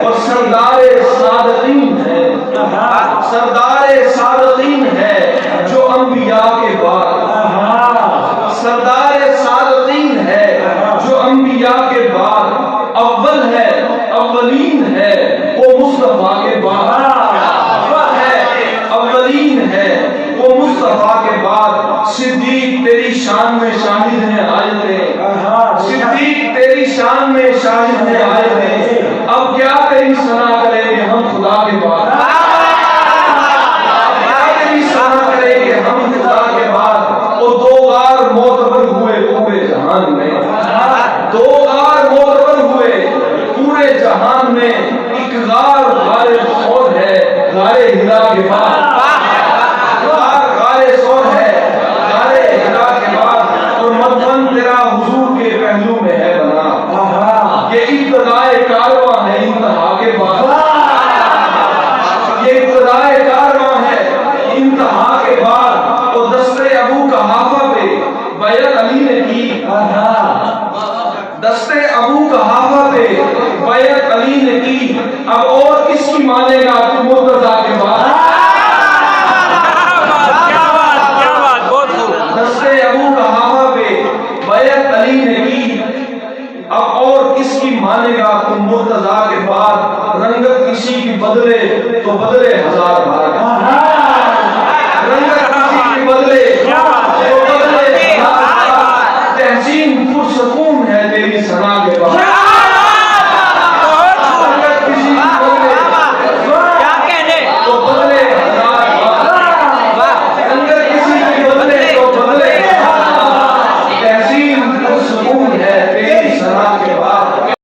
اور سردار صادقین ہے، سردار صادقین ہے جو انبیاء کے بعد، سردار صادقین ہے جو انبیاء کے بعد اول ہے، اولین ہے وہ مصطفیٰ کے بعد ہے، اولین ہے وہ مصطفیٰ کے بعد۔ صدیق تیری شان میں شاہد ہیں آیتیں، صدیق تیری شان میں شاہد ہیں آیتیں، اب کیا تیری ثنا کریں گے ہم خدا کے بعد، کیا تیری ثنا کریں گے ہم خدا کے بعد۔ وہ دو بار معتبر ہوئے پورے جہان میں، دو بار معتبر ہوئے پورے جہان میں، ایک غار غار سور ہے غار ہرا کے بعد، غار سور ہے غار ہرا کے بعد، اور مدفن تیرا حضور کے پہلو میں ہے بنا، یہ ابتدائے کارواں ہے انتہا کے بعد، یہ ابتدائے کارواں ہے انتہا کے بعد۔ اور دستے ابو قحافہ پہ بیعت علی نے کی، دستے ابو قحافہ پہ بیعت علی نے کی، اب اور کس کی مانے گا تو مرتضیٰ کے بعد، دستے ابو قحافہ پہ بیعت علی نے کی، اب اور کس کی مانے گا تم مرتضیٰ کے بعد۔ رنگت کسی کی بدلے تو بدلے ہزار بار،